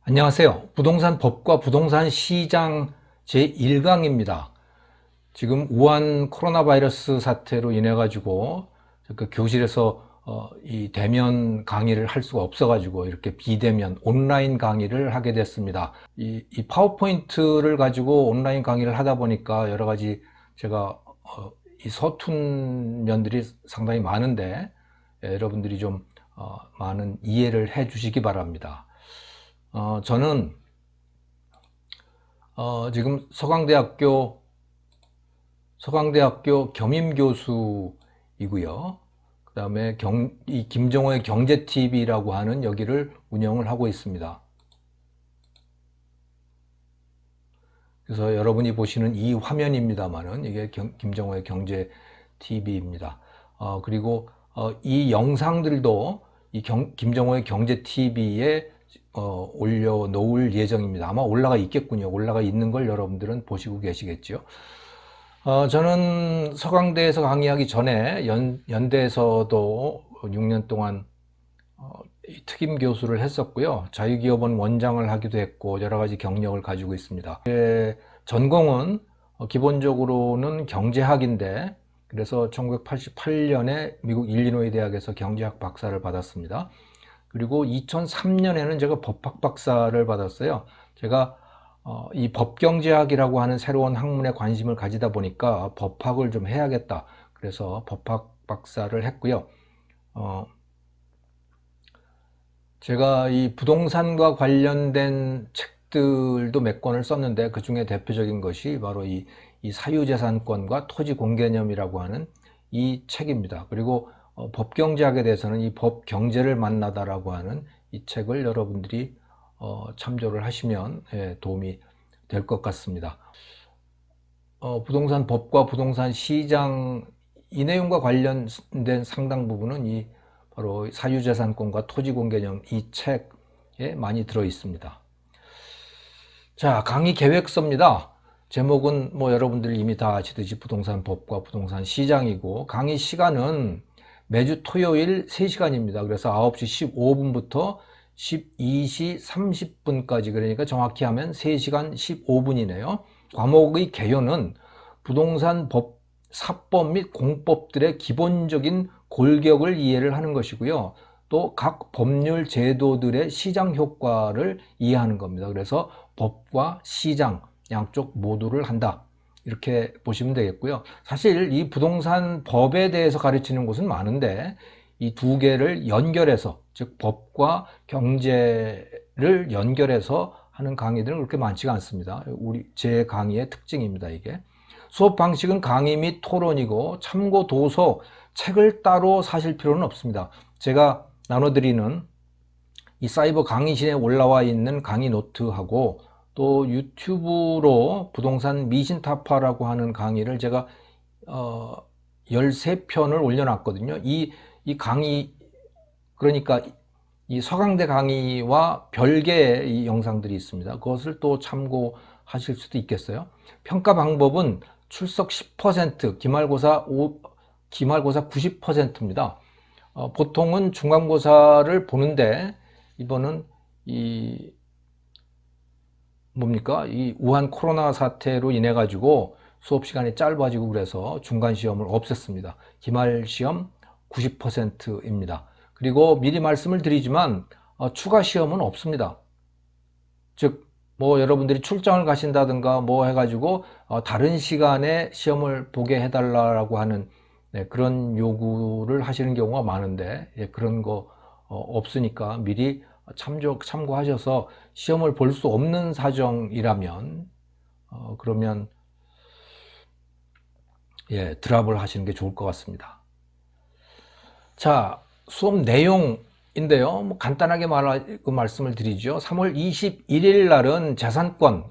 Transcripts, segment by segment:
안녕하세요. 부동산 법과 부동산 시장 제1강입니다. 지금 우한 코로나 바이러스 사태로 인해 가지고 그 교실에서 이 대면 강의를 할 수가 없어 가지고 이렇게 비대면 온라인 강의를 하게 됐습니다. 이 파워포인트를 가지고 온라인 강의를 하다 보니까 여러 가지 제가 이 서툰 면들이 상당히 많은데, 여러분들이 좀 많은 이해를 해 주시기 바랍니다. 저는 지금 서강대학교 겸임교수이고요. 그 다음에 이 김정호의 경제TV라고 하는 여기를 운영을 하고 있습니다. 그래서 여러분이 보시는 이 화면입니다만은 이게 김정호의 경제TV입니다. 그리고 이 영상들도 김정호의 경제TV에 올려놓을 예정입니다. 아마 올라가 있겠군요. 올라가 있는 걸 여러분들은 보시고 계시겠죠. 저는 서강대에서 강의하기 전에 연대에서도 6년 동안 특임 교수를 했었고요. 자유기업원 원장을 하기도 했고 여러 가지 경력을 가지고 있습니다. 전공은 기본적으로는 경제학인데, 그래서 1988년에 미국 일리노이 대학에서 경제학 박사를 받았습니다. 그리고 2003년에는 제가 법학 박사를 받았어요. 제가 이 법경제학이라고 하는 새로운 학문에 관심을 가지다 보니까 법학을 좀 해야겠다. 그래서 법학 박사를 했고요. 제가 이 부동산과 관련된 책들도 몇 권을 썼는데, 그 중에 대표적인 것이 바로 이 사유재산권과 토지공개념이라고 하는 이 책입니다. 그리고 법경제학에 대해서는 이 법경제를 만나다라고 하는 이 책을 여러분들이 참조를 하시면 도움이 될 것 같습니다. 부동산 법과 부동산 시장 이 내용과 관련된 상당 부분은 바로 사유재산권과 토지공개념 이 책에 많이 들어 있습니다. 자, 강의 계획서입니다. 제목은 뭐 여러분들이 이미 다 아시듯이 부동산 법과 부동산 시장이고, 강의 시간은 매주 토요일 3시간입니다. 그래서 9시 15분부터 12시 30분까지, 그러니까 정확히 하면 3시간 15분이네요. 과목의 개요는 부동산 법, 사법 및 공법들의 기본적인 골격을 이해를 하는 것이고요. 또 각 법률 제도들의 시장 효과를 이해하는 겁니다. 그래서 법과 시장 양쪽 모두를 한다, 이렇게 보시면 되겠고요. 사실 이 부동산 법에 대해서 가르치는 곳은 많은데, 이 두 개를 연결해서, 즉 법과 경제를 연결해서 하는 강의들은 그렇게 많지가 않습니다. 제 강의의 특징입니다. 이게 수업 방식은 강의 및 토론이고, 참고 도서, 책을 따로 사실 필요는 없습니다. 제가 나눠드리는 이 사이버 강의실에 올라와 있는 강의 노트하고, 또 유튜브로 부동산 미신타파라고 하는 강의를 제가 13편을 올려놨거든요. 이 강의, 그러니까 이 서강대 강의와 별개의 이 영상들이 있습니다. 그것을 또 참고하실 수도 있겠어요. 평가 방법은 출석 10%, 기말고사 90%입니다. 보통은 중간고사를 보는데, 이번은 이 우한 코로나 사태로 인해 가지고 수업 시간이 짧아지고 그래서 중간 시험을 없앴습니다. 기말 시험 90%입니다. 그리고 미리 말씀을 드리지만 추가 시험은 없습니다. 즉 뭐 여러분들이 출장을 가신다든가 뭐 해가지고 다른 시간에 시험을 보게 해달라고 하는 그런 요구를 하시는 경우가 많은데, 그런 거 없으니까 미리 참고하셔서, 시험을 볼 수 없는 사정이라면 그러면 드랍을 하시는 게 좋을 것 같습니다. 자, 수업 내용인데요. 뭐 간단하게 말씀을 드리죠. 3월 21일 날은 재산권,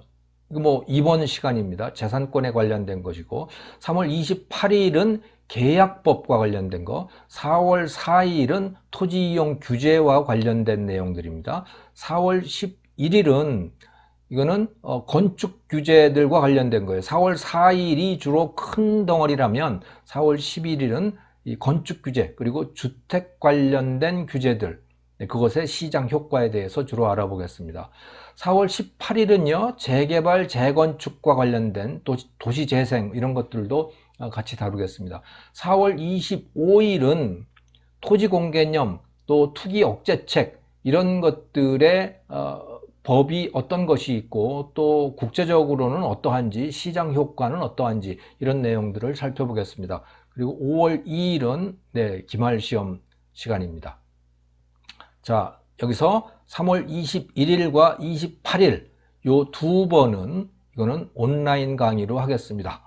뭐 이번 시간입니다. 재산권에 관련된 것이고, 3월 28일은 계약법과 관련된 거, 4월 4일은 토지이용 규제와 관련된 내용들입니다. 4월 11일은 이거는 건축 규제들과 관련된 거예요. 4월 4일이 주로 큰 덩어리라면 4월 11일은 이 건축 규제, 그리고 주택 관련된 규제들, 네, 그것의 시장 효과에 대해서 주로 알아보겠습니다. 4월 18일은요, 재개발, 재건축과 관련된 도시 재생 이런 것들도 같이 다루겠습니다. 4월 25일은 토지 공개념, 또 투기 억제책 이런 것들의 법이 어떤 것이 있고 또 국제적으로는 어떠한지, 시장 효과는 어떠한지 이런 내용들을 살펴보겠습니다. 그리고 5월 2일은 기말 시험 시간입니다. 자, 여기서 3월 21일과 28일 요 두 번은 이거는 온라인 강의로 하겠습니다.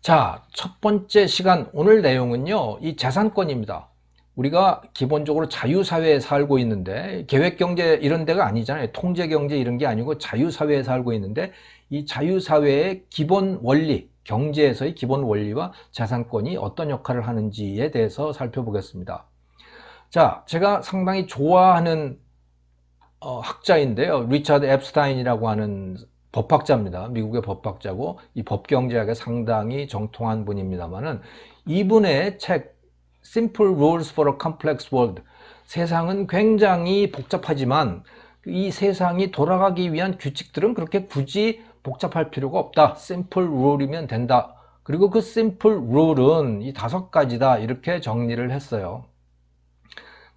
자, 첫 번째 시간 오늘 내용은요, 이 재산권입니다. 우리가 기본적으로 자유사회에 살고 있는데 계획경제 이런 데가 아니잖아요. 통제경제 이런 게 아니고 자유사회에 살고 있는데 이 자유사회의 기본 원리, 경제에서의 기본 원리와 재산권이 어떤 역할을 하는지에 대해서 살펴보겠습니다. 자, 제가 상당히 좋아하는 학자인데요. 리처드 앱스타인이라고 하는 법학자입니다. 미국의 법학자고 이 법경제학에 상당히 정통한 분입니다만은 이분의 책 Simple Rules for a Complex World, 세상은 굉장히 복잡하지만 이 세상이 돌아가기 위한 규칙들은 그렇게 굳이 복잡할 필요가 없다. Simple Rule이면 된다. 그리고 그 Simple Rule은 이 5가지다 이렇게 정리를 했어요.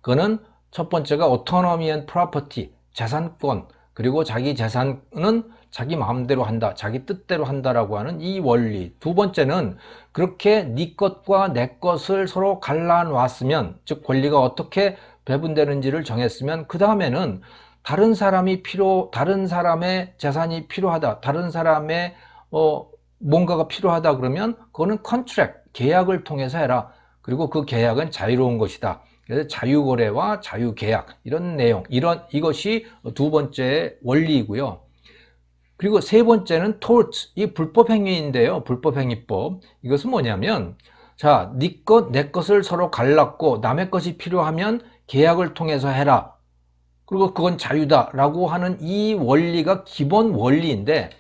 그거는 첫 번째가 autonomy and property, 재산권, 그리고 자기 재산은 자기 마음대로 한다, 자기 뜻대로 한다라고 하는 이 원리. 두 번째는 그렇게 네 것과 내 것을 서로 갈라놨으면, 즉 권리가 어떻게 배분되는지를 정했으면 그 다음에는 다른 사람의 재산이 필요하다, 다른 사람의 뭔가가 필요하다 그러면 그거는 contract, 계약을 통해서 해라. 그리고 그 계약은 자유로운 것이다. 그래서 자유거래와 자유계약 이런 내용, 이것이 두 번째 원리이고요. 그리고 세 번째는 tort, 이 불법행위인데요. 불법행위법. 이것은 뭐냐면, 자, 네 것, 내 것을 서로 갈랐고 남의 것이 필요하면 계약을 통해서 해라. 그리고 그건 자유다라고 하는 이 원리가 기본 원리인데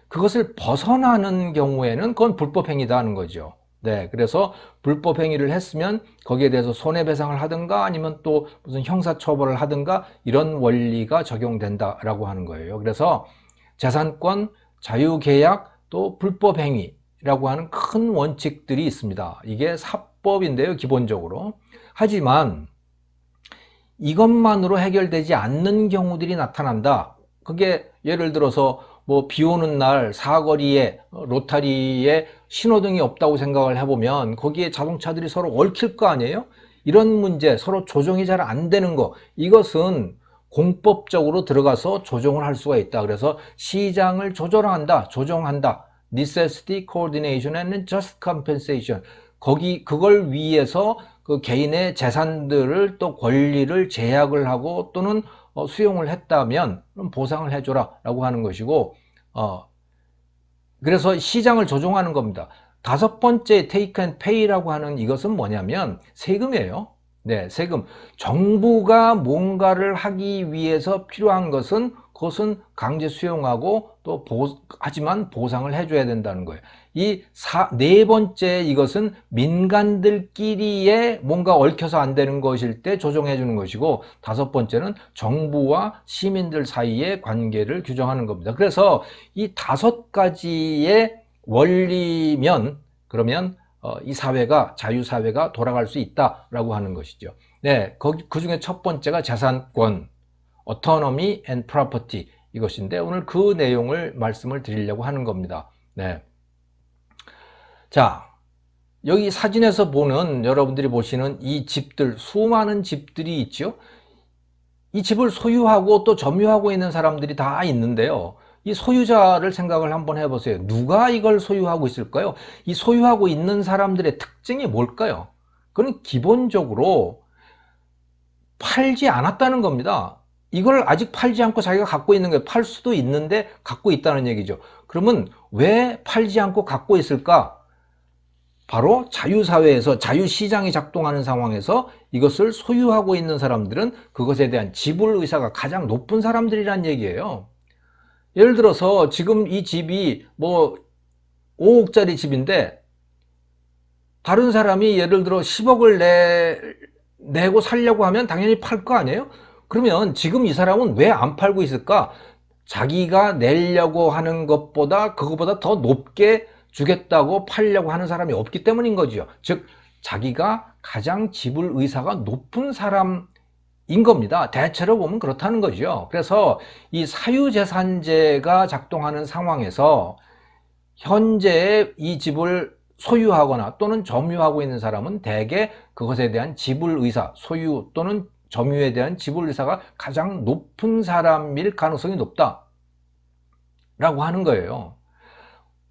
그것을 벗어나는 경우에는 그건 불법행위다 하는 거죠. 네, 그래서 불법행위를 했으면 거기에 대해서 손해배상을 하든가 아니면 또 무슨 형사처벌을 하든가 이런 원리가 적용된다라고 하는 거예요. 그래서 재산권, 자유계약, 또 불법행위라고 하는 큰 원칙들이 있습니다. 이게 사법인데요, 기본적으로. 하지만 이것만으로 해결되지 않는 경우들이 나타난다. 그게 예를 들어서 뭐 비 오는 날 사거리에 로타리에 신호등이 없다고 생각을 해보면 거기에 자동차들이 서로 얽힐 거 아니에요? 이런 문제, 서로 조정이 잘 안 되는 거, 이것은 공법적으로 들어가서 조정을 할 수가 있다. 그래서 시장을 조절한다, 조정한다. Necessity, Coordination and Just Compensation. 그걸 위해서 그 개인의 재산들을 또 권리를 제약을 하고 또는 수용을 했다면 보상을 해줘라 라고 하는 것이고, 그래서 시장을 조종하는 겁니다. 다섯 번째 take and pay라고 하는 이것은 뭐냐면 세금이에요. 네, 세금. 정부가 뭔가를 하기 위해서 필요한 것은 그것은 강제 수용하고 또 하지만 보상을 해줘야 된다는 거예요. 이 네 번째 이것은 민간들끼리에 뭔가 얽혀서 안 되는 것일 때 조정해 주는 것이고, 다섯 번째는 정부와 시민들 사이의 관계를 규정하는 겁니다. 그래서 이 5가지의 원리면 그러면 이 사회가 자유사회가 돌아갈 수 있다라고 하는 것이죠. 네, 그 중에 첫 번째가 재산권, autonomy and property 이것인데 오늘 그 내용을 말씀을 드리려고 하는 겁니다. 네. 자, 여기 사진에서 보는 여러분들이 보시는 이 집들, 수많은 집들이 있죠. 이 집을 소유하고 또 점유하고 있는 사람들이 다 있는데요. 이 소유자를 생각을 한번 해보세요. 누가 이걸 소유하고 있을까요? 이 소유하고 있는 사람들의 특징이 뭘까요? 그건 기본적으로 팔지 않았다는 겁니다. 이걸 아직 팔지 않고 자기가 갖고 있는 거예요. 팔 수도 있는데 갖고 있다는 얘기죠. 그러면 왜 팔지 않고 갖고 있을까? 바로 자유사회에서 자유시장이 작동하는 상황에서 이것을 소유하고 있는 사람들은 그것에 대한 지불 의사가 가장 높은 사람들이란 얘기예요. 예를 들어서 지금 이 집이 뭐 5억짜리 집인데 다른 사람이 예를 들어 10억을 내고 살려고 하면 당연히 팔 거 아니에요? 그러면 지금 이 사람은 왜 안 팔고 있을까? 자기가 내려고 하는 것보다 그거보다 더 높게 주겠다고 팔려고 하는 사람이 없기 때문인 거죠. 즉 자기가 가장 지불 의사가 높은 사람인 겁니다. 대체로 보면 그렇다는 거죠. 그래서 이 사유재산제가 작동하는 상황에서 현재 이 집을 소유하거나 또는 점유하고 있는 사람은 대개 그것에 대한 지불 의사, 소유 또는 점유에 대한 지불 의사가 가장 높은 사람일 가능성이 높다 라고 하는 거예요.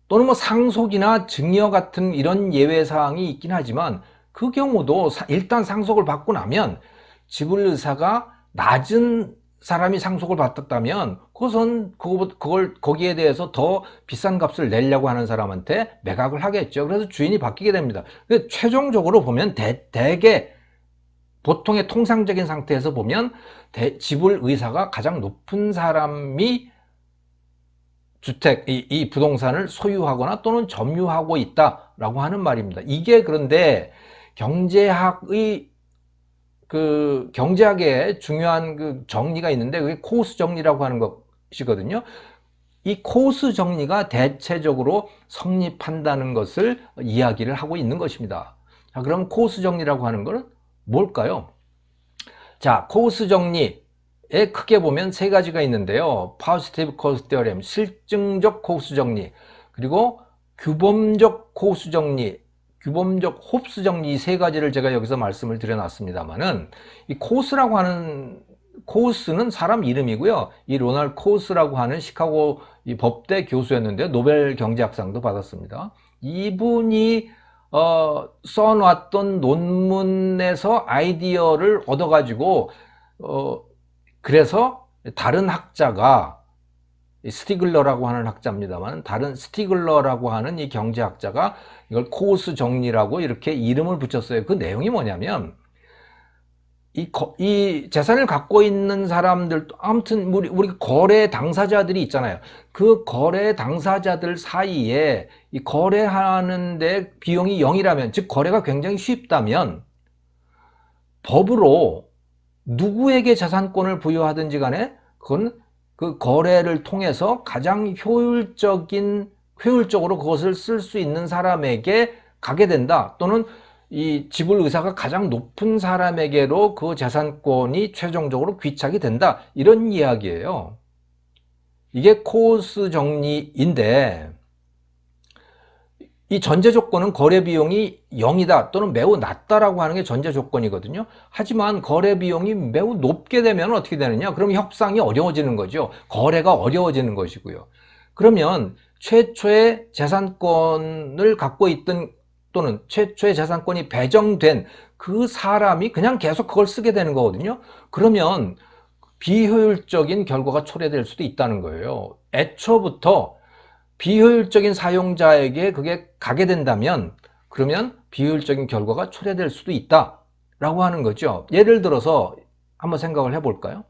또는 뭐 상속이나 증여 같은 이런 예외 사항이 있긴 하지만 그 경우도 일단 상속을 받고 나면 지불 의사가 낮은 사람이 상속을 받았다면 그것은 그걸 거기에 대해서 더 비싼 값을 내려고 하는 사람한테 매각을 하겠죠. 그래서 주인이 바뀌게 됩니다. 최종적으로 보면 대개 보통의 통상적인 상태에서 보면 지불 의사가 가장 높은 사람이 주택, 이 부동산을 소유하거나 또는 점유하고 있다라고 하는 말입니다. 이게 그런데 경제학의 경제학에 중요한 그 정리가 있는데 그게 코우스 정리라고 하는 것이거든요. 이 코우스 정리가 대체적으로 성립한다는 것을 이야기를 하고 있는 것입니다. 자, 그럼 코우스 정리라고 하는 것은 뭘까요? 자, 코우스 정리에 크게 보면 세 가지가 있는데요. Positive Cost Theorem, 실증적 코우스 정리, 그리고 규범적 코우스 정리, 규범적 홉스 정리, 이 세 가지를 제가 여기서 말씀을 드려놨습니다만은 이 코우스라고 하는 코우스는 사람 이름이고요. 이 로널드 코우스라고 하는 시카고 이 법대 교수였는데 노벨 경제학상도 받았습니다. 이분이 써놨던 논문에서 아이디어를 얻어가지고 그래서 다른 학자가 스티글러라고 하는 학자입니다만 다른 스티글러라고 하는 이 경제학자가 이걸 코우스 정리라고 이렇게 이름을 붙였어요. 그 내용이 뭐냐면 이 재산을 갖고 있는 사람들, 아무튼 우리 거래 당사자들이 있잖아요. 그 거래 당사자들 사이에 이 거래하는데 비용이 0이라면, 즉 거래가 굉장히 쉽다면 법으로 누구에게 재산권을 부여하든지 간에 그건 그 거래를 통해서 가장 효율적으로 그것을 쓸 수 있는 사람에게 가게 된다. 또는 이 지불 의사가 가장 높은 사람에게로 그 재산권이 최종적으로 귀착이 된다. 이런 이야기예요. 이게 코우스 정리인데 이 전제 조건은 거래 비용이 0이다 또는 매우 낮다라고 하는 게 전제 조건이거든요. 하지만 거래 비용이 매우 높게 되면 어떻게 되느냐? 그럼 협상이 어려워지는 거죠. 거래가 어려워지는 것이고요. 그러면 최초의 재산권을 갖고 있던 또는 최초의 재산권이 배정된 그 사람이 그냥 계속 그걸 쓰게 되는 거거든요. 그러면 비효율적인 결과가 초래될 수도 있다는 거예요. 애초부터 비효율적인 사용자에게 그게 가게 된다면 그러면 비효율적인 결과가 초래될 수도 있다라고 하는 거죠. 예를 들어서 한번 생각을 해볼까요?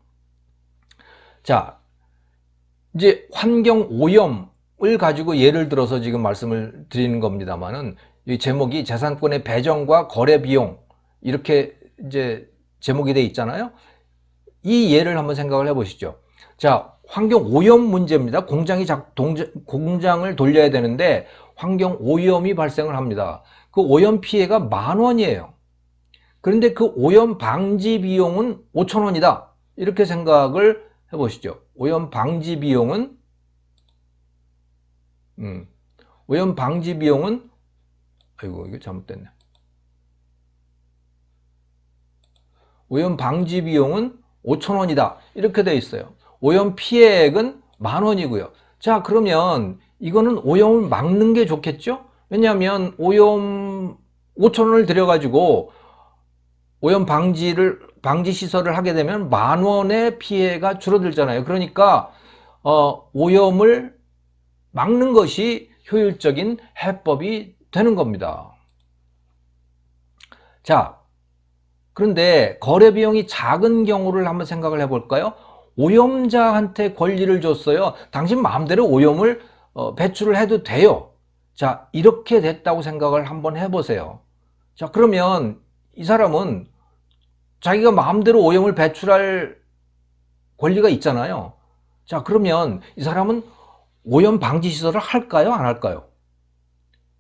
자, 이제 환경 오염을 가지고 예를 들어서 지금 말씀을 드리는 겁니다만은 이 제목이 재산권의 배정과 거래 비용 이렇게 이제 제목이 돼 있잖아요. 이 예를 한번 생각을 해보시죠. 자, 환경 오염 문제입니다. 공장을 돌려야 되는데 환경 오염이 발생을 합니다. 그 오염 피해가 10,000원이에요. 그런데 그 오염 방지 비용은 5,000원이다. 이렇게 생각을 해보시죠. 오염 방지 비용은 아이고 이거 잘못됐네. 오염 방지 비용은 5,000원이다. 이렇게 되어 있어요. 오염 피해액은 10,000원이고요. 자, 그러면 이거는 오염을 막는 게 좋겠죠? 왜냐하면 오염 5,000원을 들여가지고 오염 방지 시설을 하게 되면 10,000원의 피해가 줄어들잖아요. 그러니까 오염을 막는 것이 효율적인 해법이 되는 겁니다. 자, 그런데 거래 비용이 작은 경우를 한번 생각을 해볼까요? 오염자한테 권리를 줬어요. 당신 마음대로 오염을 배출을 해도 돼요. 자, 이렇게 됐다고 생각을 한번 해보세요. 자, 그러면 이 사람은 자기가 마음대로 오염을 배출할 권리가 있잖아요. 자, 그러면 이 사람은 오염 방지 시설을 할까요? 안 할까요?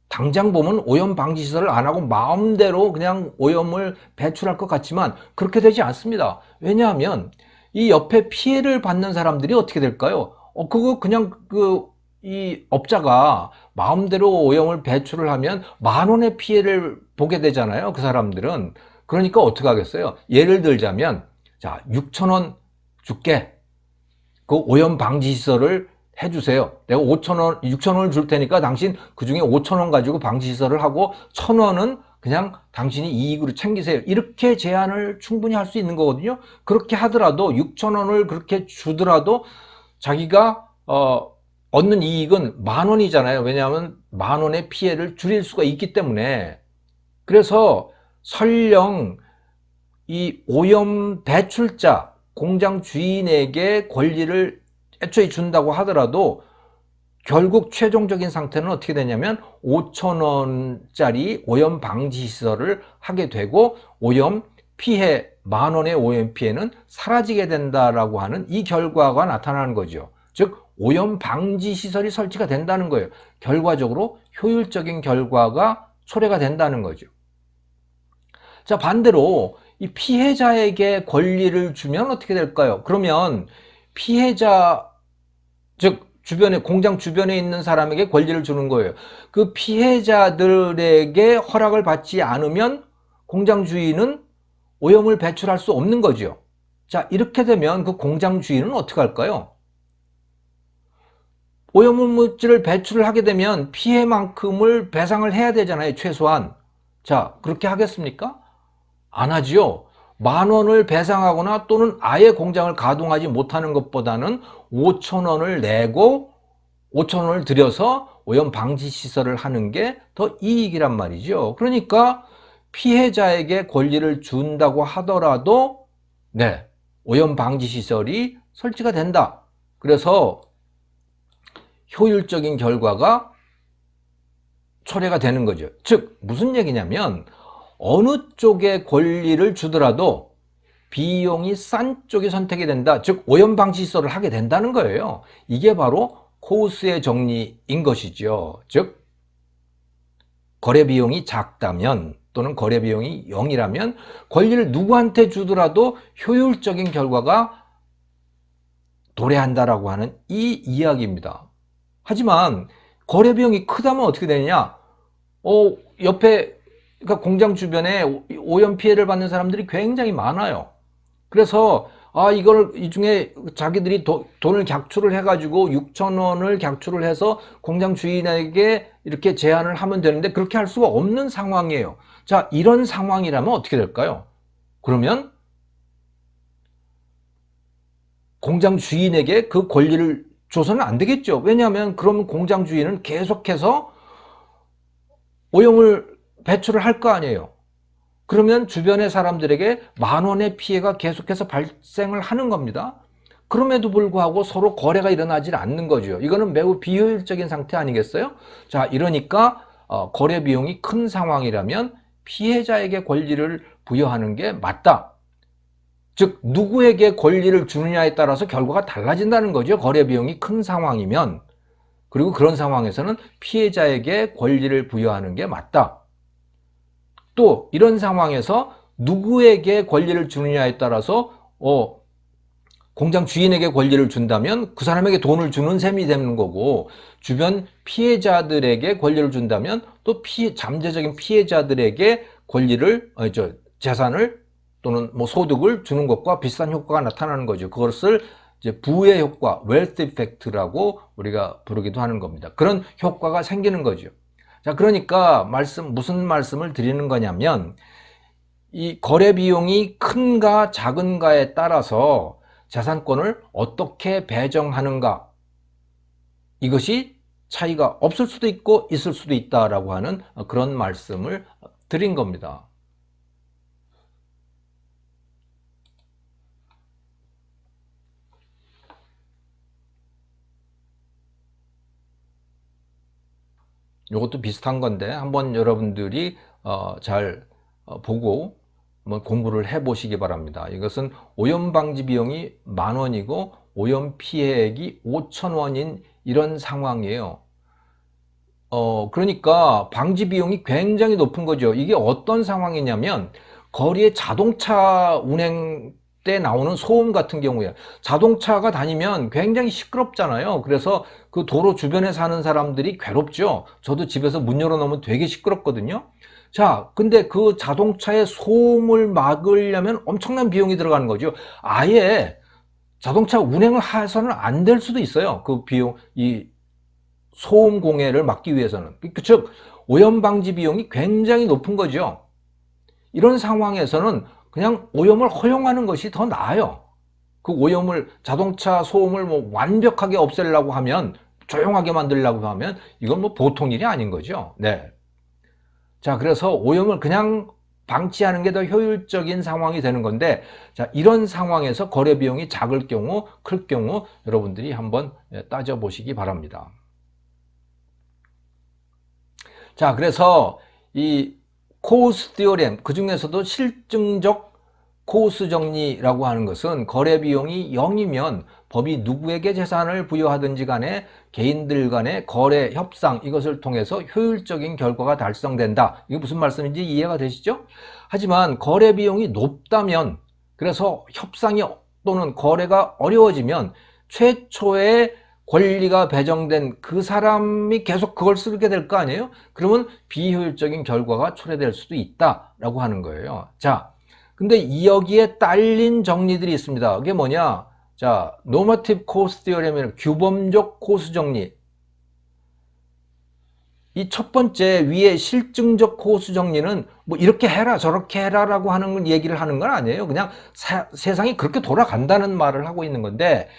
당장 보면 오염 방지 시설을 안 하고 마음대로 그냥 오염을 배출할 것 같지만 그렇게 되지 않습니다. 왜냐하면 이 옆에 피해를 받는 사람들이 어떻게 될까요? 그거 그냥 이 업자가 마음대로 오염을 배출을 하면 10,000원의 피해를 보게 되잖아요. 그 사람들은. 그러니까 어떻게 하겠어요? 예를 들자면, 자, 6,000원 줄게. 그 오염 방지 시설을 해주세요. 내가 5,000원, 6,000원을 줄 테니까 당신 그 중에 5,000원 가지고 방지 시설을 하고 1,000원은 그냥 당신이 이익으로 챙기세요. 이렇게 제한을 충분히 할 수 있는 거거든요. 그렇게 하더라도 6,000원을 그렇게 주더라도 자기가 얻는 이익은 10,000원이잖아요. 왜냐하면 10,000원의 피해를 줄일 수가 있기 때문에. 그래서 설령 이 오염 배출자, 공장 주인에게 권리를 애초에 준다고 하더라도 결국 최종적인 상태는 어떻게 되냐면 5,000원짜리 오염 방지 시설을 하게 되고 오염 피해, 10,000원의 오염 피해는 사라지게 된다라고 하는 이 결과가 나타나는 거죠. 즉 오염 방지 시설이 설치가 된다는 거예요. 결과적으로 효율적인 결과가 초래가 된다는 거죠. 자, 반대로 이 피해자에게 권리를 주면 어떻게 될까요? 그러면 피해자, 즉 주변에, 공장 주변에 있는 사람에게 권리를 주는 거예요. 그 피해자들에게 허락을 받지 않으면 공장 주인은 오염을 배출할 수 없는 거죠. 자, 이렇게 되면 그 공장 주인은 어떻게 할까요? 오염물질을 배출을 하게 되면 피해만큼을 배상을 해야 되잖아요, 최소한. 자, 그렇게 하겠습니까? 안 하지요. 10,000원을 배상하거나 또는 아예 공장을 가동하지 못하는 것보다는 5,000원을 내고 5,000원을 들여서 오염 방지 시설을 하는 게 더 이익이란 말이죠. 그러니까 피해자에게 권리를 준다고 하더라도 네, 오염 방지 시설이 설치가 된다. 그래서 효율적인 결과가 초래가 되는 거죠. 즉 무슨 얘기냐면 어느 쪽에 권리를 주더라도 비용이 싼 쪽이 선택이 된다. 즉 오염 방지 시설을 하게 된다는 거예요. 이게 바로 코우스의 정리인 것이죠. 즉 거래 비용이 작다면 또는 거래 비용이 0이라면 권리를 누구한테 주더라도 효율적인 결과가 도래한다라고 하는 이 이야기입니다. 하지만 거래 비용이 크다면 어떻게 되느냐? 옆에, 그러니까 공장 주변에 오염 피해를 받는 사람들이 굉장히 많아요. 그래서 이걸 이 중에 자기들이 돈을 객출을 해가지고 6,000원을 객출을 해서 공장 주인에게 이렇게 제한을 하면 되는데 그렇게 할 수가 없는 상황이에요. 자, 이런 상황이라면 어떻게 될까요? 그러면 공장 주인에게 그 권리를 줘서는 안 되겠죠. 왜냐하면 그러면 공장 주인은 계속해서 오염을 배출을 할 거 아니에요. 그러면 주변의 사람들에게 10,000원의 피해가 계속해서 발생을 하는 겁니다. 그럼에도 불구하고 서로 거래가 일어나지 않는 거죠. 이거는 매우 비효율적인 상태 아니겠어요? 자, 이러니까 거래 비용이 큰 상황이라면 피해자에게 권리를 부여하는 게 맞다. 즉 누구에게 권리를 주느냐에 따라서 결과가 달라진다는 거죠. 거래 비용이 큰 상황이면. 그리고 그런 상황에서는 피해자에게 권리를 부여하는 게 맞다. 또 이런 상황에서 누구에게 권리를 주느냐에 따라서 공장 주인에게 권리를 준다면 그 사람에게 돈을 주는 셈이 되는 거고, 주변 피해자들에게 권리를 준다면 또 잠재적인 피해자들에게 권리를 재산을 또는 뭐 소득을 주는 것과 비슷한 효과가 나타나는 거죠. 그것을 이제 부의 효과, wealth effect라고 우리가 부르기도 하는 겁니다. 그런 효과가 생기는 거죠. 자, 그러니까 무슨 말씀을 드리는 거냐면 이 거래 비용이 큰가 작은가에 따라서 재산권을 어떻게 배정하는가, 이것이 차이가 없을 수도 있고 있을 수도 있다라고 하는 그런 말씀을 드린 겁니다. 이것도 비슷한 건데 한번 여러분들이 잘 보고 한번 공부를 해 보시기 바랍니다. 이것은 오염 방지 비용이 10,000원이고 오염 피해액이 5,000원인 이런 상황이에요. 그러니까 방지 비용이 굉장히 높은 거죠. 이게 어떤 상황이냐면 거리에 자동차 운행 때 나오는 소음 같은 경우에 자동차가 다니면 굉장히 시끄럽잖아요. 그래서 그 도로 주변에 사는 사람들이 괴롭죠. 저도 집에서 문 열어놓으면 되게 시끄럽거든요. 자, 근데 그 자동차의 소음을 막으려면 엄청난 비용이 들어가는 거죠. 아예 자동차 운행을 해서는 안 될 수도 있어요. 그 비용, 이 소음 공해를 막기 위해서는. 즉 오염 방지 비용이 굉장히 높은 거죠. 이런 상황에서는 그냥 오염을 허용하는 것이 더 나아요. 그 오염을, 자동차 소음을 뭐 완벽하게 없애려고 하면, 조용하게 만들려고 하면 이건 뭐 보통 일이 아닌 거죠. 네. 자, 그래서 오염을 그냥 방치하는 게 더 효율적인 상황이 되는 건데, 자, 이런 상황에서 거래 비용이 작을 경우, 클 경우 여러분들이 한번 따져 보시기 바랍니다. 자, 그래서 이 코우스 디오렘, 그 중에서도 실증적 코우스 정리라고 하는 것은 거래 비용이 0이면 법이 누구에게 재산을 부여하든지 간에 개인들 간의 거래 협상, 이것을 통해서 효율적인 결과가 달성된다. 이게 무슨 말씀인지 이해가 되시죠? 하지만 거래 비용이 높다면, 그래서 협상이 또는 거래가 어려워지면 최초의 권리가 배정된 그 사람이 계속 그걸 쓰게 될 거 아니에요? 그러면 비효율적인 결과가 초래될 수도 있다라고 하는 거예요. 자, 근데 여기에 딸린 정리들이 있습니다. 그게 뭐냐? 자, 노머티브 코스 디어렘이라는 규범적 코스 정리. 이 첫 번째 위에 실증적 코스 정리는 뭐 이렇게 해라 저렇게 해라라고 하는 얘기를 하는 건 아니에요. 그냥 세상이 그렇게 돌아간다는 말을 하고 있는 건데,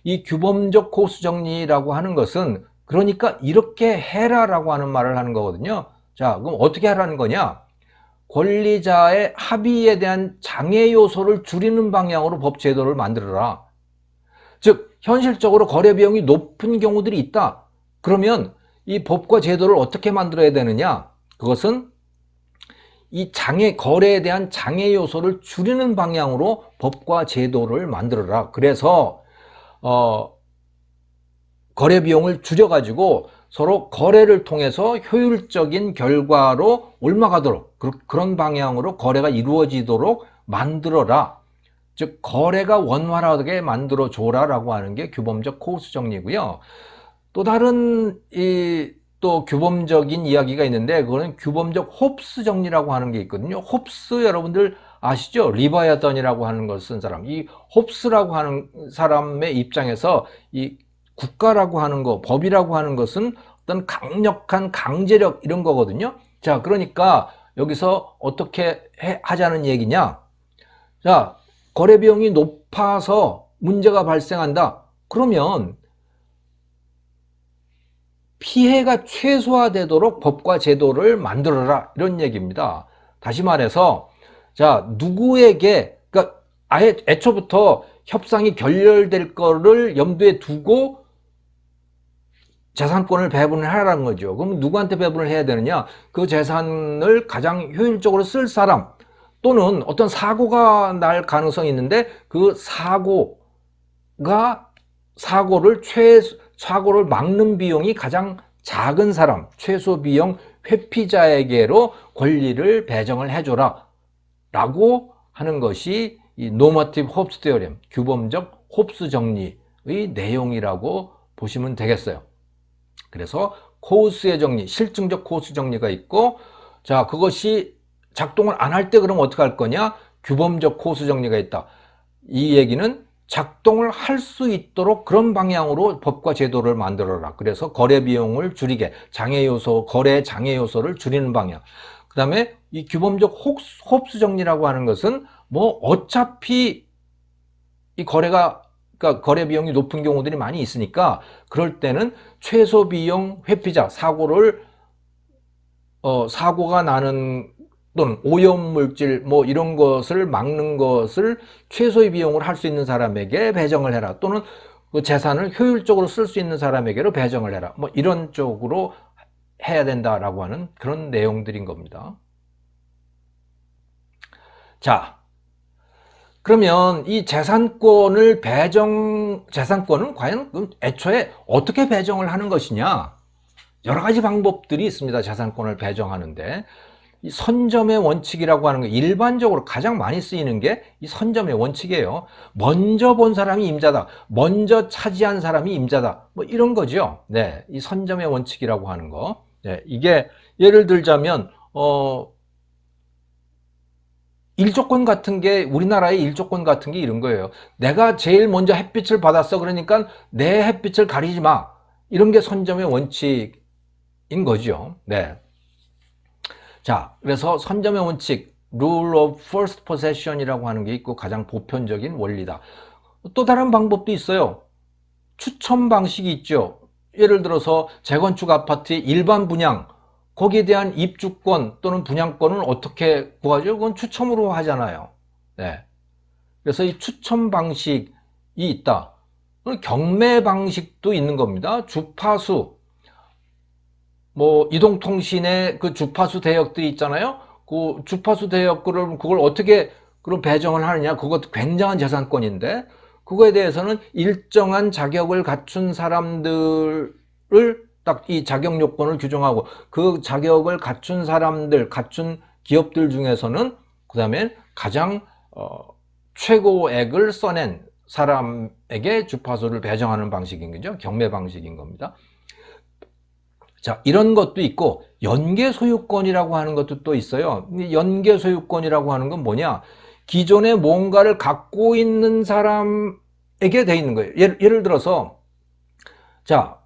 이 규범적 코스 정리라고 하는 것은 그러니까 이렇게 해라라고 하는 말을 하는 거거든요. 자, 그럼 어떻게 하라는 거냐? 권리자의 합의에 대한 장애 요소를 줄이는 방향으로 법 제도를 만들어라. 즉 현실적으로 거래 비용이 높은 경우들이 있다. 그러면 이 법과 제도를 어떻게 만들어야 되느냐? 그것은 이 거래에 대한 장애 요소를 줄이는 방향으로 법과 제도를 만들어라. 그래서 거래 비용을 줄여가지고 서로 거래를 통해서 효율적인 결과로 옮아가도록, 그런 방향으로 거래가 이루어지도록 만들어라. 즉 거래가 원활하게 만들어줘라라고 하는 게 규범적 코스 정리고요. 또 다른 또 규범적인 이야기가 있는데, 그거는 규범적 홉스 정리라고 하는 게 있거든요. 홉스 여러분들 아시죠? 리바야던이라고 하는 걸 쓴 사람. 이 홉스라고 하는 사람의 입장에서 이 국가라고 하는 거, 법이라고 하는 것은 어떤 강력한 강제력 이런 거거든요. 자, 그러니까 여기서 어떻게 하자는 얘기냐? 자, 거래 비용이 높아서 문제가 발생한다. 그러면 피해가 최소화되도록 법과 제도를 만들어라, 이런 얘기입니다. 다시 말해서, 자, 누구에게, 그러니까 아예 애초부터 협상이 결렬될 거를 염두에 두고 재산권을 배분을 하라는 거죠. 그럼 누구한테 배분을 해야 되느냐? 그 재산을 가장 효율적으로 쓸 사람, 또는 어떤 사고가 날 가능성이 있는데 그 사고를 막는 비용이 가장 작은 사람, 최소 비용 회피자에게로 권리를 배정을 해줘라 라고 하는 것이 이 노머티브 홉스 디어렘, 규범적 홉스 정리의 내용이라고 보시면 되겠어요. 그래서 코스의 정리, 실증적 코스 정리가 있고, 자, 그것이 작동을 안 할 때 그럼 어떻게 할 거냐? 규범적 코스 정리가 있다. 이 얘기는 작동을 할 수 있도록 그런 방향으로 법과 제도를 만들어라. 그래서 거래 비용을 줄이게, 거래 장애 요소를 줄이는 방향. 그 다음에 이 규범적 홉스 정리라고 하는 것은 뭐 어차피 이 그러니까 거래 비용이 높은 경우들이 많이 있으니까 그럴 때는 최소 비용 회피자, 사고가 나는 또는 오염물질 뭐 이런 것을 막는 것을 최소의 비용으로 할 수 있는 사람에게 배정을 해라. 또는 그 재산을 효율적으로 쓸 수 있는 사람에게로 배정을 해라. 뭐 이런 쪽으로 해야 된다라고 하는 그런 내용들인 겁니다. 자, 그러면 이 재산권을 재산권은 과연 애초에 어떻게 배정을 하는 것이냐? 여러 가지 방법들이 있습니다. 재산권을 배정하는데. 이 선점의 원칙이라고 하는 거, 일반적으로 가장 많이 쓰이는 게 이 선점의 원칙이에요. 먼저 본 사람이 임자다. 먼저 차지한 사람이 임자다. 뭐 이런 거죠. 네. 이 선점의 원칙이라고 하는 거. 네. 이게 예를 들자면, 일조권 같은 게, 우리나라의 일조권 같은 게 이런 거예요. 내가 제일 먼저 햇빛을 받았어. 그러니까 내 햇빛을 가리지 마. 이런 게 선점의 원칙인 거죠. 네. 자, 그래서 선점의 원칙, Rule of First Possession이라고 하는 게 있고 가장 보편적인 원리다. 또 다른 방법도 있어요. 추첨 방식이 있죠. 예를 들어서 재건축 아파트의 일반 분양, 거기에 대한 입주권 또는 분양권은 어떻게 구하죠? 그건 추첨으로 하잖아요. 네. 그래서 이 추첨 방식이 있다. 경매 방식도 있는 겁니다. 주파수, 뭐 이동통신의 그 주파수 대역들이 있잖아요. 그 주파수 대역을 그걸 어떻게 그런 배정을 하느냐, 그것도 굉장한 재산권인데, 그거에 대해서는 일정한 자격을 갖춘 사람들을 딱 이 자격 요건을 규정하고, 그 자격을 갖춘 사람들, 갖춘 기업들 중에서는 그 다음에 가장 최고액을 써낸 사람에게 주파수를 배정하는 방식인 거죠. 경매 방식인 겁니다. 자, 이런 것도 있고, 연계 소유권이라고 하는 것도 또 있어요. 연계 소유권이라고 하는 건 뭐냐? 기존에 뭔가를 갖고 있는 사람에게 돼 있는 거예요. 예를 들어서, 자,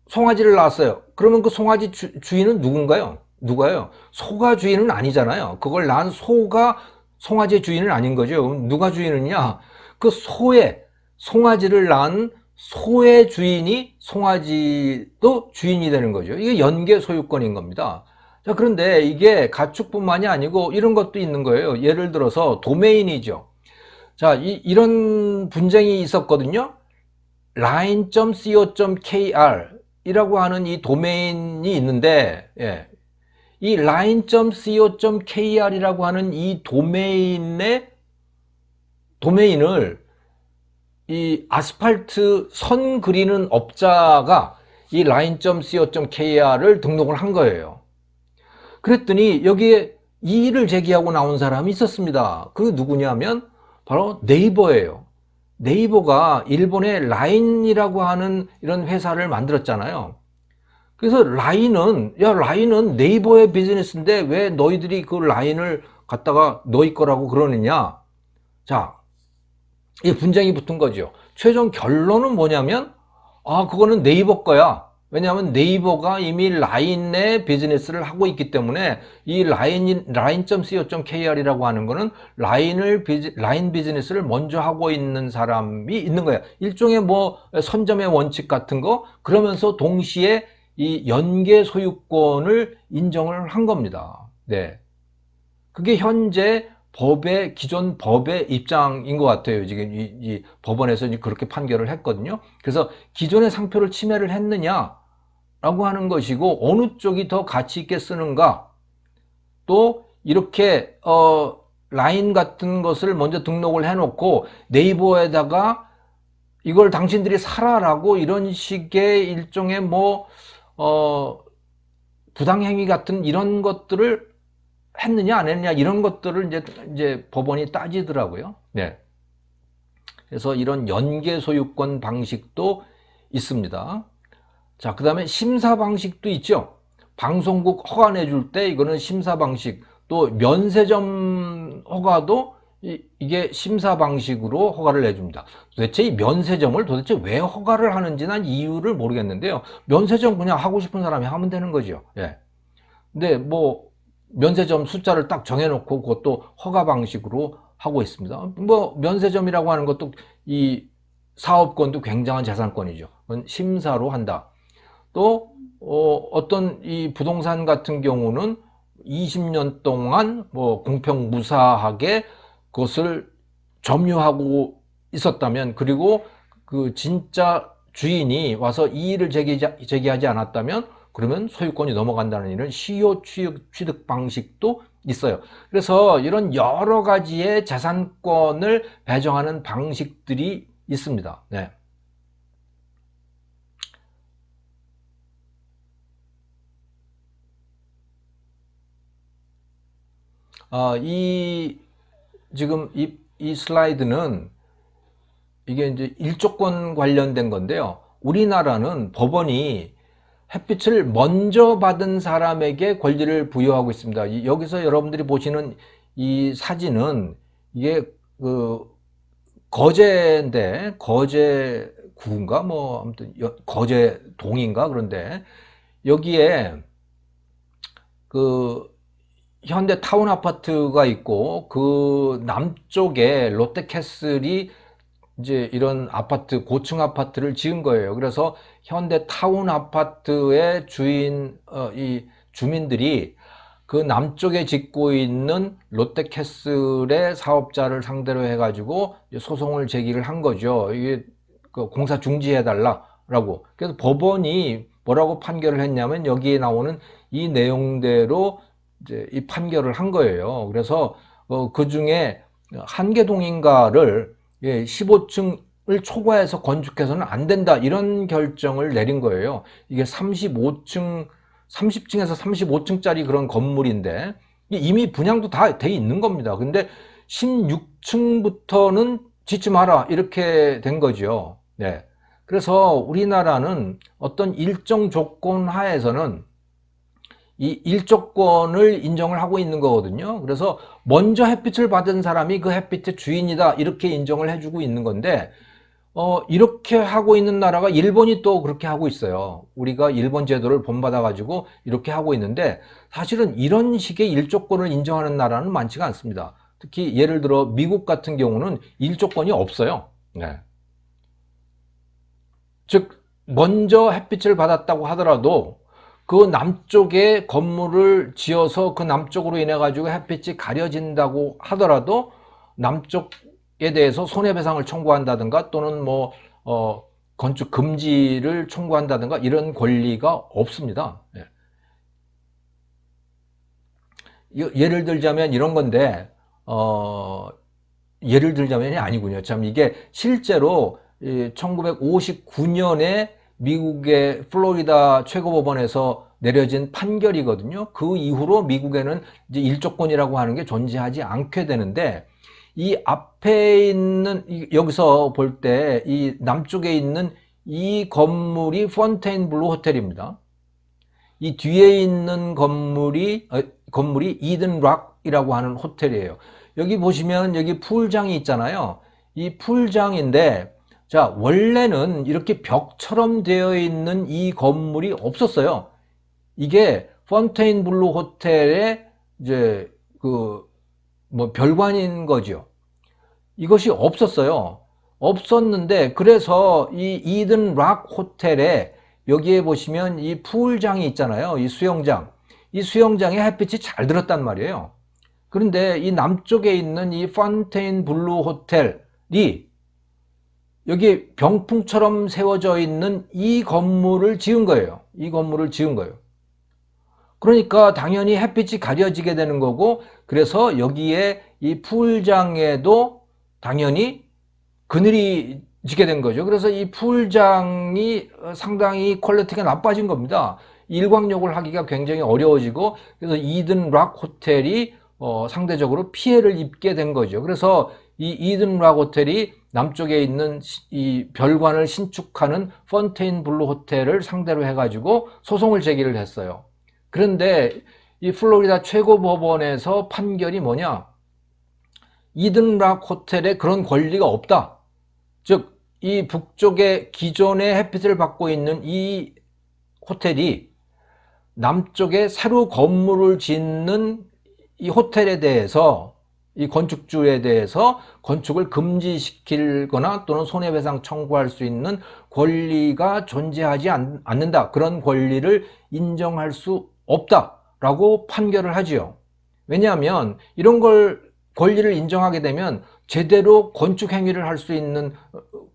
송아지를 낳았어요. 그러면 그 송아지 주인은 누군가요? 누가요? 소가 주인은 아니잖아요. 그걸 낳은 소가 송아지의 주인은 아닌 거죠. 누가 주인이냐? 그 송아지를 낳은 소의 주인이 송아지도 주인이 되는 거죠. 이게 연계 소유권인 겁니다. 자, 그런데 이게 가축뿐만이 아니고 이런 것도 있는 거예요. 예를 들어서 도메인이죠. 자, 이런 분쟁이 있었거든요. line.co.kr 이라고 하는 이 도메인이 있는데, 예. 이 line.co.kr 이라고 하는 이 도메인을 이 아스팔트 선 그리는 업자가 이 line.co.kr을 등록을 한 거예요. 그랬더니 여기에 이의를 제기하고 나온 사람이 있었습니다. 그게 누구냐면 바로 네이버예요. 네이버가 일본의 라인이라고 하는 이런 회사를 만들었잖아요. 그래서 라인은 네이버의 비즈니스인데 왜 너희들이 그 라인을 갖다가 너희 거라고 그러느냐. 자, 이 분쟁이 붙은 거죠. 최종 결론은 뭐냐면, 그거는 네이버 거야. 왜냐하면 네이버가 이미 라인의 비즈니스를 하고 있기 때문에 이 line.co.kr이라고 하는 거는 라인 비즈니스를 먼저 하고 있는 사람이 있는 거야. 일종의 뭐 선점의 원칙 같은 거, 그러면서 동시에 이 연계 소유권을 인정을 한 겁니다. 네. 그게 현재 기존 법의 입장인 것 같아요. 지금 이 법원에서 그렇게 판결을 했거든요. 그래서 기존의 상표를 침해를 했느냐라고 하는 것이고, 어느 쪽이 더 가치 있게 쓰는가, 또 이렇게 라인 같은 것을 먼저 등록을 해놓고 네이버에다가 이걸 당신들이 사라라고 이런 식의 일종의 뭐 부당행위 같은 이런 것들을 했느냐 안 했느냐 이런 것들을 이제 법원이 따지더라고요. 네. 그래서 이런 연계 소유권 방식도 있습니다. 자, 그다음에 심사 방식도 있죠. 방송국 허가 내줄 때 이거는 심사 방식, 또 면세점 허가도 이게 심사 방식으로 허가를 내줍니다. 도대체 이 면세점을 도대체 왜 허가를 하는지 난 이유를 모르겠는데요. 면세점 그냥 하고 싶은 사람이 하면 되는 거죠. 예. 근데 뭐 면세점 숫자를 딱 정해놓고 그것도 허가 방식으로 하고 있습니다. 뭐 면세점이라고 하는 것도 이 사업권도 굉장한 재산권이죠. 그건 심사로 한다. 또 어떤 이 부동산 같은 경우는 20년 동안 뭐 공평무사하게 그것을 점유하고 있었다면, 그리고 그 진짜 주인이 와서 이의를 제기하지 않았다면, 그러면 소유권이 넘어간다는 이런 시효 취득 방식도 있어요. 그래서 이런 여러 가지의 재산권을 배정하는 방식들이 있습니다. 네. 이 지금 이 슬라이드는 이게 이제 일조권 관련된 건데요. 우리나라는 법원이 햇빛을 먼저 받은 사람에게 권리를 부여하고 있습니다. 여기서 여러분들이 보시는 이 사진은 이게 그 거제인데, 거제구인가 뭐 아무튼 거제동인가, 그런데 여기에 그 현대 타운 아파트가 있고 그 남쪽에 롯데캐슬이 이제 이런 아파트, 고층 아파트를 지은 거예요. 그래서 현대 타운 아파트의 이 주민들이 그 남쪽에 짓고 있는 롯데캐슬의 사업자를 상대로 해가지고 소송을 제기를 한 거죠. 이게 그 공사 중지해 달라라고. 그래서 법원이 뭐라고 판결을 했냐면 여기에 나오는 이 내용대로 이제 이 판결을 한 거예요. 그래서 그 중에 한계동인가를 15층을 초과해서 건축해서는 안 된다, 이런 결정을 내린 거예요. 이게 30층에서 35층짜리 그런 건물인데 이미 분양도 다 돼 있는 겁니다. 근데 16층부터는 짓지 마라, 이렇게 된 거죠. 네. 그래서 우리나라는 어떤 일정 조건 하에서는 이 일조권을 인정을 하고 있는 거거든요. 그래서 먼저 햇빛을 받은 사람이 그 햇빛의 주인이다, 이렇게 인정을 해주고 있는 건데 이렇게 하고 있는 나라가 일본이 또 그렇게 하고 있어요. 우리가 일본 제도를 본받아 가지고 이렇게 하고 있는데, 사실은 이런 식의 일조권을 인정하는 나라는 많지가 않습니다. 특히 예를 들어 미국 같은 경우는 일조권이 없어요. 네. 즉 먼저 햇빛을 받았다고 하더라도 그 남쪽에 건물을 지어서 그 남쪽으로 인해 가지고 햇빛이 가려진다고 하더라도 남쪽에 대해서 손해배상을 청구한다든가 또는 뭐 건축 금지를 청구한다든가 이런 권리가 없습니다. 예. 예를 들자면 이런 건데 예를 들자면이 아니군요. 참 이게 실제로 1959년에 미국의 플로리다 최고법원에서 내려진 판결이거든요. 그 이후로 미국에는 이제 일조권이라고 하는 게 존재하지 않게 되는데, 이 앞에 있는 여기서 볼 때 이 남쪽에 있는 이 건물이 펀테인블루 호텔입니다. 이 뒤에 있는 건물이 이든락이라고 하는 호텔이에요. 여기 보시면 여기 풀장이 있잖아요. 이 풀장인데, 자, 원래는 이렇게 벽처럼 되어 있는 이 건물이 없었어요. 이게 펀테인블루 호텔의 이제 그 뭐 별관인 거죠. 이것이 없었어요. 없었는데, 그래서 이 이든 락 호텔에 여기에 보시면 이 풀장이 있잖아요. 이 수영장. 이 수영장에 햇빛이 잘 들었단 말이에요. 그런데 이 남쪽에 있는 이 펀테인블루 호텔이 여기 병풍처럼 세워져 있는 이 건물을 지은 거예요. 이 건물을 지은 거예요. 그러니까 당연히 햇빛이 가려지게 되는 거고, 그래서 여기에 이 풀장에도 당연히 그늘이 지게 된 거죠. 그래서 이 풀장이 상당히 퀄리티가 나빠진 겁니다. 일광욕을 하기가 굉장히 어려워지고, 그래서 이든 락 호텔이 상대적으로 피해를 입게 된 거죠. 그래서 이 이든 락 호텔이 남쪽에 있는 이 별관을 신축하는 펀테인블루 호텔을 상대로 해가지고 소송을 제기를 했어요. 그런데 이 플로리다 최고법원에서 판결이 뭐냐? 이든락 호텔에 그런 권리가 없다. 즉, 이 북쪽에 기존의 햇빛을 받고 있는 이 호텔이 남쪽에 새로 건물을 짓는 이 호텔에 대해서, 이 건축주에 대해서 건축을 금지시키거나 또는 손해배상 청구할 수 있는 권리가 존재하지 않는다. 그런 권리를 인정할 수 없다라고 판결을 하지요. 왜냐하면 이런 권리를 인정하게 되면 제대로 건축 행위를 할 수 있는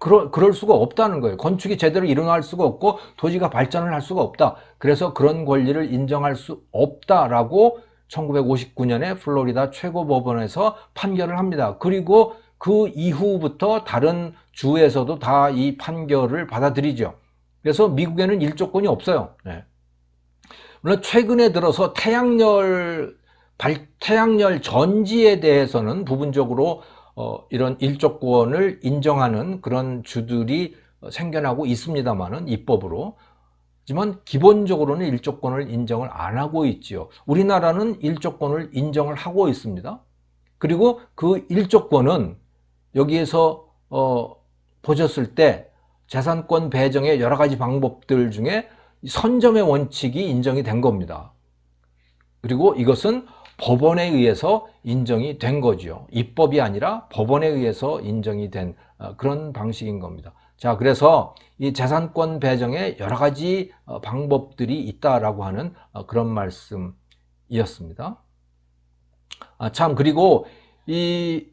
그럴 수가 없다는 거예요. 건축이 제대로 일어날 수가 없고 도시가 발전을 할 수가 없다. 그래서 그런 권리를 인정할 수 없다라고 1959년에 플로리다 최고법원에서 판결을 합니다. 그리고 그 이후부터 다른 주에서도 다 이 판결을 받아들이죠. 그래서 미국에는 일조권이 없어요. 네. 물론 최근에 들어서 태양열 전지에 대해서는 부분적으로 이런 일조권을 인정하는 그런 주들이 생겨나고 있습니다만은 입법으로. 하지만 기본적으로는 일조권을 인정을 안 하고 있지요. 우리나라는 일조권을 인정을 하고 있습니다. 그리고 그 일조권은 여기에서 보셨을 때 재산권 배정의 여러 가지 방법들 중에 선점의 원칙이 인정이 된 겁니다. 그리고 이것은 법원에 의해서 인정이 된 거죠. 입법이 아니라 법원에 의해서 인정이 된 그런 방식인 겁니다. 자, 그래서 이 재산권 배정에 여러 가지 방법들이 있다라고 하는 그런 말씀이었습니다. 참, 그리고 이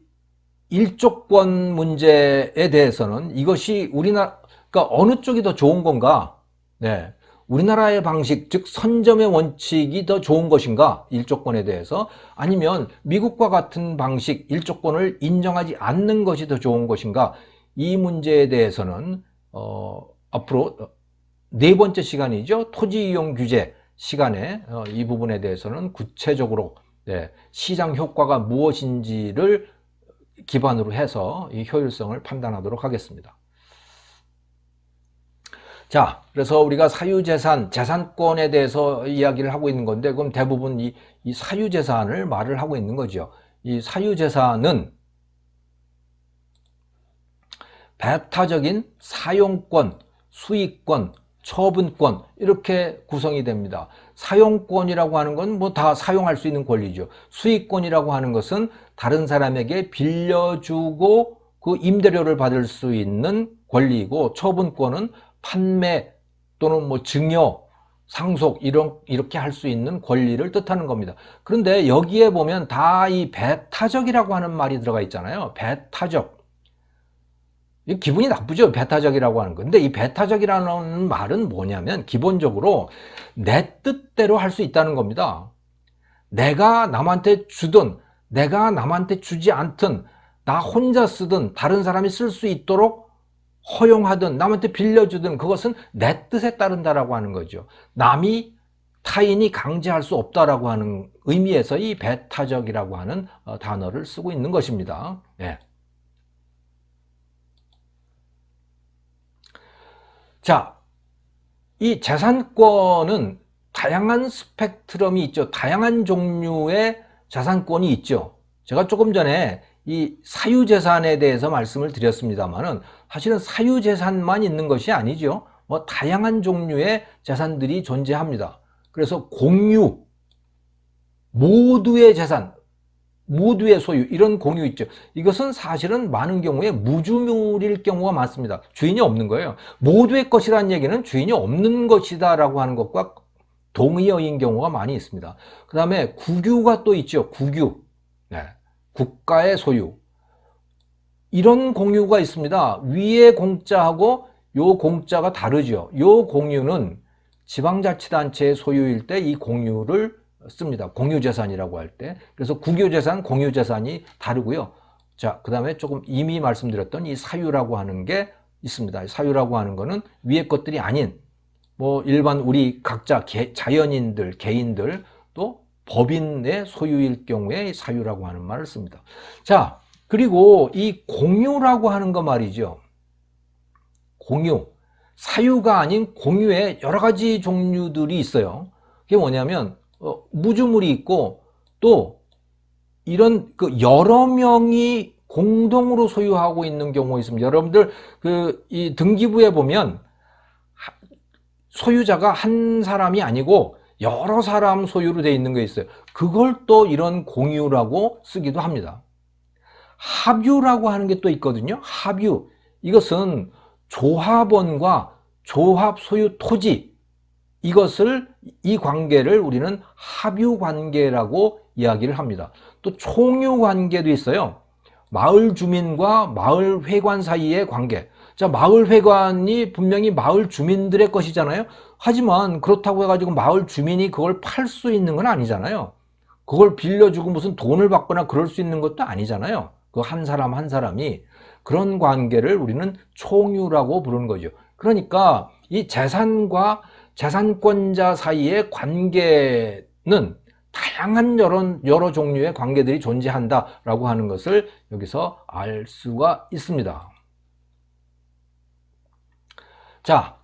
일조권 문제에 대해서는 이것이 그러니까 어느 쪽이 더 좋은 건가? 네. 우리나라의 방식, 즉 선점의 원칙이 더 좋은 것인가? 일조권에 대해서. 아니면 미국과 같은 방식, 일조권을 인정하지 않는 것이 더 좋은 것인가? 이 문제에 대해서는 앞으로 네 번째 시간이죠. 토지 이용 규제 시간에 이 부분에 대해서는 구체적으로 시장 효과가 무엇인지를 기반으로 해서 이 효율성을 판단하도록 하겠습니다. 자, 그래서 우리가 사유재산, 재산권에 대해서 이야기를 하고 있는 건데, 그럼 대부분 이 사유재산을 말을 하고 있는 거죠. 이 사유재산은 배타적인 사용권, 수익권, 처분권 이렇게 구성이 됩니다. 사용권이라고 하는 건 뭐 다 사용할 수 있는 권리죠. 수익권이라고 하는 것은 다른 사람에게 빌려주고 그 임대료를 받을 수 있는 권리이고, 처분권은 판매 또는 뭐 증여, 상속 이렇게 할 수 있는 권리를 뜻하는 겁니다. 그런데 여기에 보면 다 이 배타적이라고 하는 말이 들어가 있잖아요. 배타적. 기분이 나쁘죠. 배타적이라고 하는 거. 근데 이 배타적이라는 말은 뭐냐면 기본적으로 내 뜻대로 할 수 있다는 겁니다. 내가 남한테 주든 내가 남한테 주지 않든 나 혼자 쓰든 다른 사람이 쓸 수 있도록 허용하든 남한테 빌려주든 그것은 내 뜻에 따른다라고 하는 거죠. 타인이 강제할 수 없다라고 하는 의미에서 이 배타적이라고 하는 단어를 쓰고 있는 것입니다. 네. 자, 이 재산권은 다양한 스펙트럼이 있죠. 다양한 종류의 재산권이 있죠. 제가 조금 전에 이 사유재산에 대해서 말씀을 드렸습니다만은 사실은 사유재산만 있는 것이 아니죠. 뭐 다양한 종류의 재산들이 존재합니다. 그래서 공유, 모두의 재산, 모두의 소유 이런 공유 있죠. 이것은 사실은 많은 경우에 무주물일 경우가 많습니다. 주인이 없는 거예요. 모두의 것이라는 얘기는 주인이 없는 것이다 라고 하는 것과 동의어인 경우가 많이 있습니다. 그 다음에 국유가 또 있죠. 국유. 네. 국가의 소유. 이런 공유가 있습니다. 위에 공짜하고 요 공짜가 다르죠. 요 공유는 지방자치단체의 소유일 때 이 공유를 씁니다. 공유재산이라고 할 때. 그래서 국유재산, 공유재산이 다르고요. 자, 그 다음에 조금 이미 말씀드렸던 이 사유라고 하는 게 있습니다. 사유라고 하는 거는 위의 것들이 아닌 뭐 일반 우리 각자 자연인들, 개인들 또 법인의 소유일 경우에 사유라고 하는 말을 씁니다. 자, 그리고 이 공유라고 하는 거 말이죠. 공유. 사유가 아닌 공유의 여러 가지 종류들이 있어요. 그게 뭐냐면 무주물이 있고 또 이런 여러 명이 공동으로 소유하고 있는 경우가 있습니다. 여러분들 이 등기부에 보면 소유자가 한 사람이 아니고 여러 사람 소유로 되어 있는 게 있어요. 그걸 또 이런 공유라고 쓰기도 합니다. 합유라고 하는 게 또 있거든요. 합유. 이것은 조합원과 조합 소유 토지, 이 관계를 우리는 합유 관계라고 이야기를 합니다. 또 총유 관계도 있어요. 마을 주민과 마을 회관 사이의 관계. 자, 마을 회관이 분명히 마을 주민들의 것이잖아요. 하지만 그렇다고 해가지고 마을 주민이 그걸 팔 수 있는 건 아니잖아요. 그걸 빌려주고 무슨 돈을 받거나 그럴 수 있는 것도 아니잖아요. 그 한 사람 한 사람이. 그런 관계를 우리는 총유라고 부르는 거죠. 그러니까 이 재산과 재산권자 사이의 관계는 다양한 여러 종류의 관계들이 존재한다라고 하는 것을 여기서 알 수가 있습니다. 자,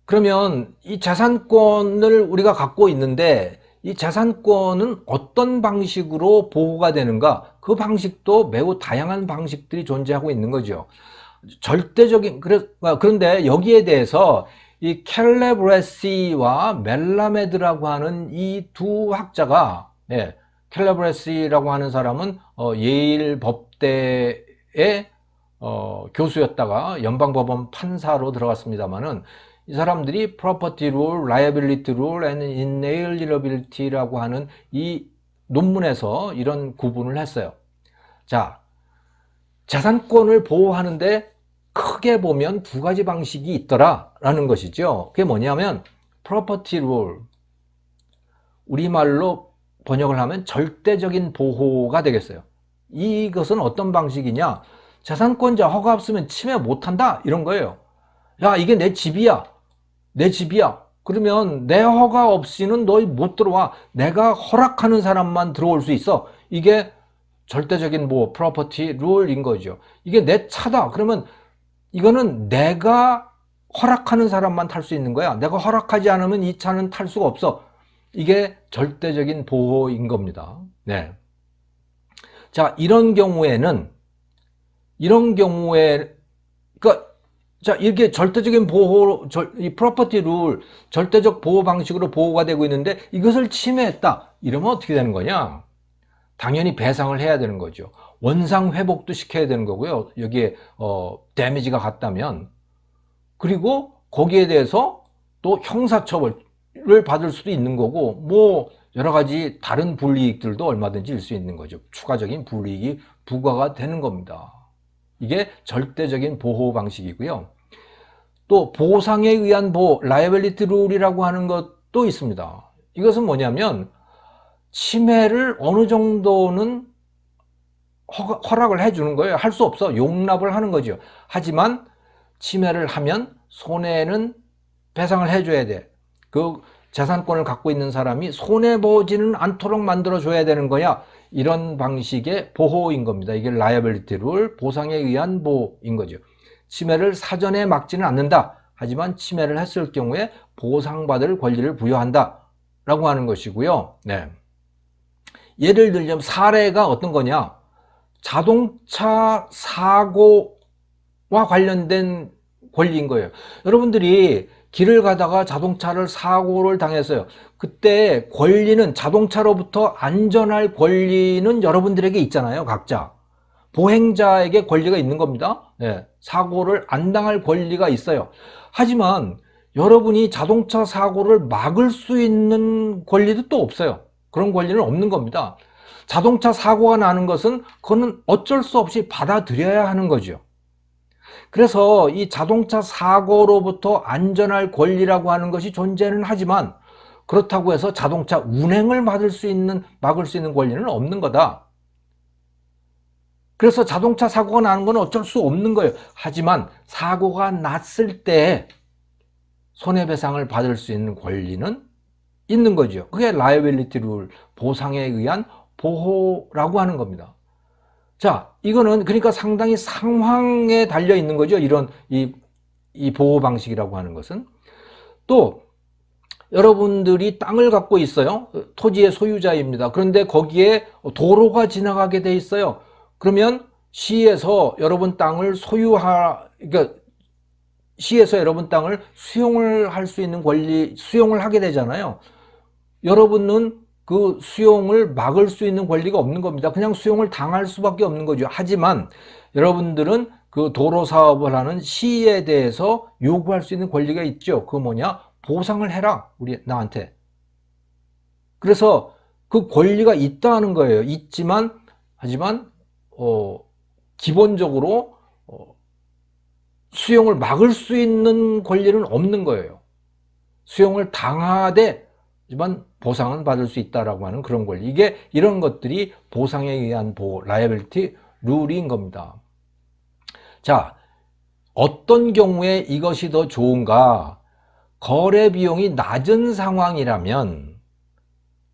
그러면 이 재산권을 우리가 갖고 있는데 이 재산권은 어떤 방식으로 보호가 되는가? 그 방식도 매우 다양한 방식들이 존재하고 있는 거죠. 절대적인, 그런데 여기에 대해서 이 캘레브레시와 멜라메드라고 하는 이 두 학자가, 캘레브레시라고 하는 사람은 예일 법대의 교수였다가 연방법원 판사로 들어갔습니다만은, 이 사람들이 property rule, liability rule and inalienability라고 하는 이 논문에서 이런 구분을 했어요. 자, 재산권을 보호하는데 크게 보면 두 가지 방식이 있더라라는 것이죠. 그게 뭐냐면 property rule, 우리말로 번역을 하면 절대적인 보호가 되겠어요. 이것은 어떤 방식이냐? 재산권자 허가 없으면 침해 못한다 이런 거예요. 야, 이게 내 집이야. 내 집이야. 그러면 내 허가 없이는 너희 못 들어와. 내가 허락하는 사람만 들어올 수 있어. 이게 절대적인 프로퍼티 룰인 거죠. 이게 내 차다. 그러면 이거는 내가 허락하는 사람만 탈 수 있는 거야. 내가 허락하지 않으면 이 차는 탈 수가 없어. 이게 절대적인 보호인 겁니다. 네. 자, 이런 경우에, 그러니까 자, 이렇게 절대적인 보호, 이 프로퍼티 룰, 절대적 보호 방식으로 보호가 되고 있는데 이것을 침해했다. 이러면 어떻게 되는 거냐? 당연히 배상을 해야 되는 거죠. 원상 회복도 시켜야 되는 거고요. 여기에 데미지가 갔다면. 그리고 거기에 대해서 또 형사처벌을 받을 수도 있는 거고, 여러 가지 다른 불이익들도 얼마든지 일 수 있는 거죠. 추가적인 불이익이 부과가 되는 겁니다. 이게 절대적인 보호 방식이고요. 또 보상에 의한 보호, 라이빌리티 룰이라고 하는 것도 있습니다. 이것은 뭐냐면 침해를 어느 정도는 허락을 해주는 거예요. 할 수 없어. 용납을 하는 거죠. 하지만 침해를 하면 손해는 배상을 해줘야 돼. 그 재산권을 갖고 있는 사람이 손해보지는 않도록 만들어줘야 되는 거야. 이런 방식의 보호인 겁니다. 이게 라이빌리티 룰, 보상에 의한 보호인 거죠. 침해를 사전에 막지는 않는다. 하지만 침해를 했을 경우에 보상받을 권리를 부여한다. 라고 하는 것이고요. 네. 예를 들자면 사례가 어떤 거냐? 자동차 사고와 관련된 권리인 거예요. 여러분들이 길을 가다가 자동차를 사고를 당했어요. 그때 권리는, 자동차로부터 안전할 권리는 여러분들에게 있잖아요. 각자. 보행자에게 권리가 있는 겁니다. 네, 사고를 안 당할 권리가 있어요. 하지만 여러분이 자동차 사고를 막을 수 있는 권리도 또 없어요. 그런 권리는 없는 겁니다. 자동차 사고가 나는 것은 그거는 어쩔 수 없이 받아들여야 하는 거죠. 그래서 이 자동차 사고로부터 안전할 권리라고 하는 것이 존재는 하지만 그렇다고 해서 자동차 운행을 막을 수 있는 권리는 없는 거다. 그래서 자동차 사고가 나는 건 어쩔 수 없는 거예요. 하지만 사고가 났을 때 손해배상을 받을 수 있는 권리는 있는 거죠. 그게 라이빌리티 룰, 보상에 의한 보호라고 하는 겁니다. 자, 이거는 그러니까 상당히 상황에 달려 있는 거죠. 이런 이 보호 방식이라고 하는 것은. 또 여러분들이 땅을 갖고 있어요. 토지의 소유자입니다. 그런데 거기에 도로가 지나가게 돼 있어요. 그러면 시에서 여러분 땅을 그러니까 시에서 여러분 땅을 수용을 할 수 있는 수용을 하게 되잖아요. 여러분은 그 수용을 막을 수 있는 권리가 없는 겁니다. 그냥 수용을 당할 수밖에 없는 거죠. 하지만 여러분들은 그 도로 사업을 하는 시에 대해서 요구할 수 있는 권리가 있죠. 그거 뭐냐? 보상을 해라. 나한테. 그래서 그 권리가 있다는 거예요. 하지만 기본적으로 수용을 막을 수 있는 권리는 없는 거예요. 수용을 당하되 하지만 보상은 받을 수 있다라고 하는 그런 권리. 이게 이런 것들이 보상에 의한 보호, 라이애빌리티 룰인 겁니다. 자, 어떤 경우에 이것이 더 좋은가? 거래 비용이 낮은 상황이라면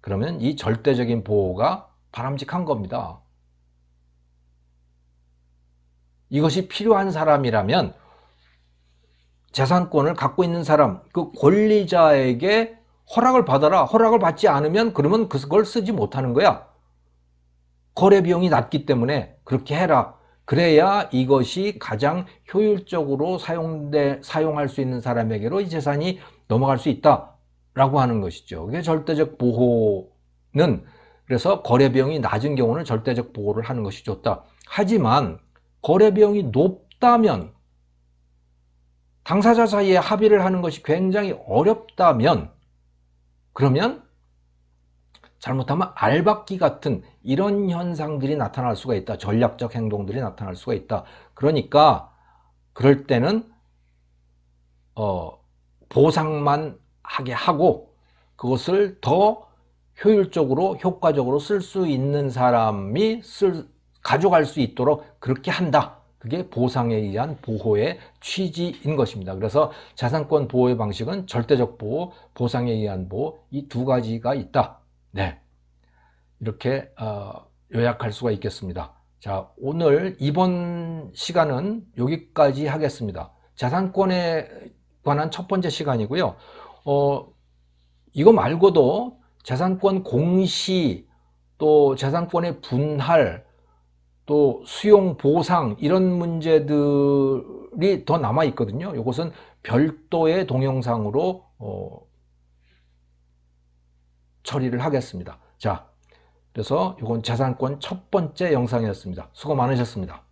그러면 이 절대적인 보호가 바람직한 겁니다. 이것이 필요한 사람이라면 재산권을 갖고 있는 사람, 그 권리자에게 허락을 받아라. 허락을 받지 않으면 그러면 그걸 쓰지 못하는 거야. 거래 비용이 낮기 때문에 그렇게 해라. 그래야 이것이 가장 효율적으로 사용할 수 있는 사람에게로 이 재산이 넘어갈 수 있다라고 하는 것이죠. 그게 절대적 보호는, 그래서 거래 비용이 낮은 경우는 절대적 보호를 하는 것이 좋다. 하지만 거래 비용이 높다면, 당사자 사이에 합의를 하는 것이 굉장히 어렵다면, 그러면 잘못하면 알박기 같은 이런 현상들이 나타날 수가 있다. 전략적 행동들이 나타날 수가 있다. 그러니까 그럴 때는 보상만 하게 하고 그것을 더 효율적으로 효과적으로 쓸 수 있는 사람이 가져갈 수 있도록 그렇게 한다. 그게 보상에 의한 보호의 취지인 것입니다. 그래서 자산권 보호의 방식은 절대적 보호, 보상에 의한 보호, 이 두 가지가 있다. 네, 이렇게 요약할 수가 있겠습니다. 자, 오늘 이번 시간은 여기까지 하겠습니다. 자산권에 관한 첫 번째 시간이고요. 이거 말고도 재산권 공시, 또 재산권의 분할, 또 수용 보상, 이런 문제들이 더 남아 있거든요. 이것은 별도의 동영상으로 처리를 하겠습니다. 자, 그래서 이건 재산권 첫 번째 영상이었습니다. 수고 많으셨습니다.